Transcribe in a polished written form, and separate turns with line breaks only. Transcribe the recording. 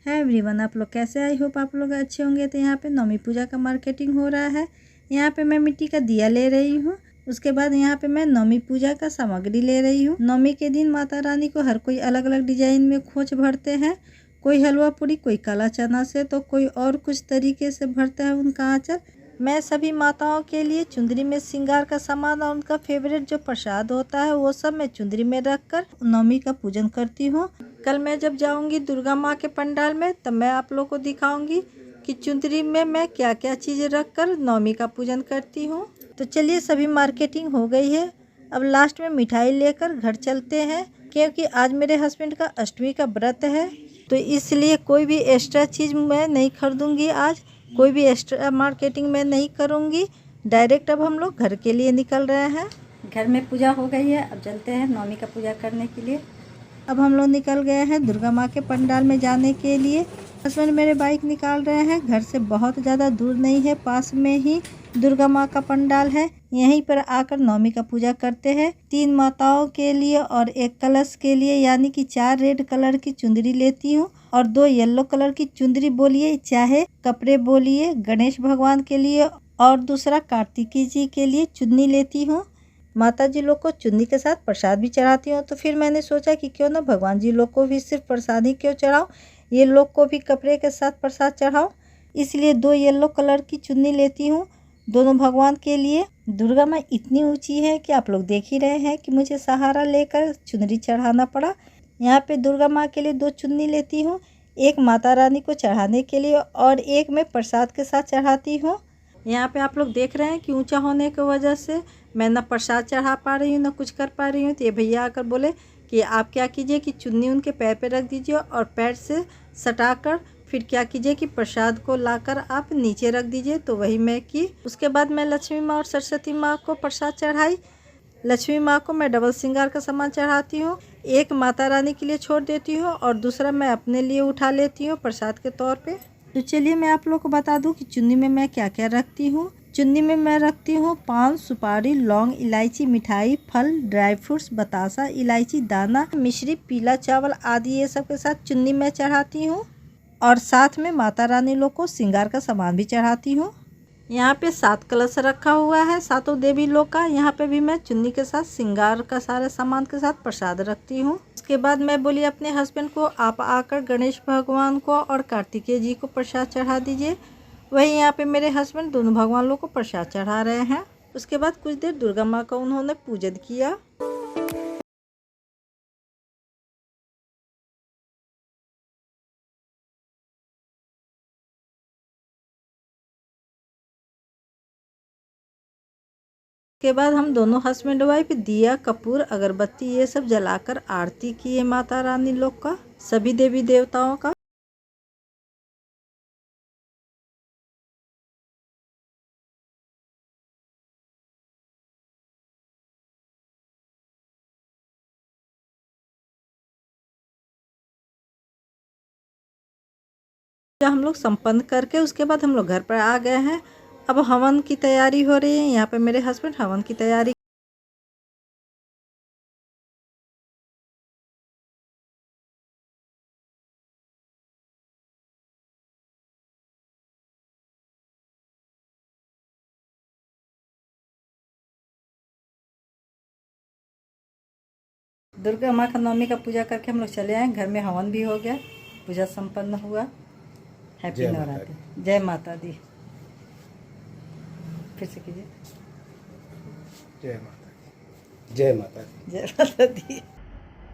है एवरीवन, आप लोग कैसे? आई होप आप लोग अच्छे होंगे। तो यहाँ पे नवमी पूजा का मार्केटिंग हो रहा है। यहाँ पे मैं मिट्टी का दिया ले रही हूँ। उसके बाद यहाँ पे मैं नवमी पूजा का सामग्री ले रही हूँ। नवमी के दिन माता रानी को हर कोई अलग अलग डिजाइन में खोज भरते हैं। कोई हलवा पूरी, कोई काला चना से, तो कोई और कुछ तरीके से भरता है उनका आंचल। मैं सभी माताओं के लिए चुंदरी में श्रृंगार का सामान और उनका फेवरेट जो प्रसाद होता है वो सब मैं चुंदरी में रखकर नवमी का पूजन करती हूँ। कल मैं जब जाऊंगी दुर्गा माँ के पंडाल में तब मैं आप लोगों को दिखाऊंगी कि चुंदरी में मैं क्या क्या चीज़ें रखकर नवमी का पूजन करती हूँ। तो चलिए, सभी मार्केटिंग हो गई है। अब लास्ट में मिठाई लेकर घर चलते हैं, क्योंकि आज मेरे हस्बैंड का अष्टमी का व्रत है। तो इसलिए कोई भी एक्स्ट्रा चीज़ मैं नहीं खरीदूंगी। आज कोई भी एक्स्ट्रा मार्केटिंग मैं नहीं करूंगी। डायरेक्ट अब हम लोग घर के लिए निकल रहे हैं। घर में पूजा हो गई है, अब चलते हैं नवमी का पूजा करने के लिए। अब हम लोग निकल गए हैं दुर्गा माँ के पंडाल में जाने के लिए। हस्बैंड मेरे बाइक निकाल रहे हैं। घर से बहुत ज़्यादा दूर नहीं है, पास में ही दुर्गा माँ का पंडाल है। यहीं पर आकर नवमी का पूजा करते हैं। 3 माताओं के लिए और 1 कलश के लिए, यानी कि 4 रेड कलर की चुंदरी लेती हूँ और 2 येलो कलर की चुंदरी बोलिए चाहे कपड़े बोलिए, गणेश भगवान के लिए और दूसरा कार्तिकी जी के लिए चुन्नी लेती हूँ। माता जी लोग को चुन्नी के साथ प्रसाद भी चढ़ाती हूँ। तो फिर मैंने सोचा कि क्यों ना भगवान जी लोग को भी सिर्फ प्रसाद ही क्यों चढ़ाऊँ, ये लोग को भी कपड़े के साथ प्रसाद चढ़ाऊँ। इसलिए 2 येलो कलर की चुन्नी लेती हूँ दोनों भगवान के लिए। दुर्गा माँ इतनी ऊंची है कि आप लोग देख ही रहे हैं कि मुझे सहारा लेकर चुनरी चढ़ाना पड़ा। यहाँ पे दुर्गा माँ के लिए 2 चुन्नी लेती हूँ, एक माता रानी को चढ़ाने के लिए और एक मैं प्रसाद के साथ चढ़ाती हूँ। यहाँ पे आप लोग देख रहे हैं कि ऊंचा होने की वजह से मैं ना प्रसाद चढ़ा पा रही हूँ ना कुछ कर पा रही हूँ। तो ये भैया आकर बोले कि आप क्या कीजिए कि चुन्नी उनके पैर पे रख दीजिए और पैर से सटाकर फिर क्या कीजिए कि प्रसाद को लाकर आप नीचे रख दीजिए। तो वही मैं की। उसके बाद मैं लक्ष्मी माँ और सरस्वती माँ को प्रसाद चढ़ाई। लक्ष्मी माँ को मैं डबल श्रृंगार का सामान चढ़ाती हूँ, एक माता रानी के लिए छोड़ देती हूँ और दूसरा मैं अपने लिए उठा लेती हूँ प्रसाद के तौर पे। तो चलिए मैं आप लोग को बता दूं कि चुन्नी में मैं क्या क्या रखती हूँ। चुन्नी में मैं रखती हूँ पान, सुपारी, लौंग, इलायची, मिठाई, फल, ड्राई फ्रूट्स, बतासा, इलायची दाना, मिश्री, पीला चावल आदि ये सब के साथ चुन्नी में चढ़ाती हूँ और साथ में माता रानी लोग को श्रृंगार का सामान भी चढ़ाती हूँ। यहाँ पे 7 कलश रखा हुआ है सातों देवी लोग का। यहाँ पे भी मैं चुन्नी के साथ श्रृंगार का सारे सामान के साथ प्रसाद रखती हूँ। उसके बाद मैं बोली अपने हस्बैंड को, आप आकर गणेश भगवान को और कार्तिकेय जी को प्रसाद चढ़ा दीजिए। वही यहाँ पे मेरे हस्बैंड दोनों भगवान लोग को प्रसाद चढ़ा रहे हैं। उसके बाद कुछ देर दुर्गा माँ का उन्होंने पूजन किया। के बाद हम दोनों हस्बैंड वाइफ दिया, कपूर, अगरबत्ती ये सब जलाकर आरती किए माता रानी लोग का, सभी देवी देवताओं का। हम लोग संपन्न करके उसके बाद हम लोग घर पर आ गए हैं। अब हवन की तैयारी हो रही है। यहाँ पे मेरे हस्बैंड हवन की तैयारी। दुर्गा माँ का नवमी का पूजा करके हम लोग चले आए। घर में हवन भी हो गया, पूजा संपन्न हुआ। हैप्पी नवरात्रि। जय माता दी। फिर से कीजिए।
जय माता दी। जय माता दी।
जय माता दी।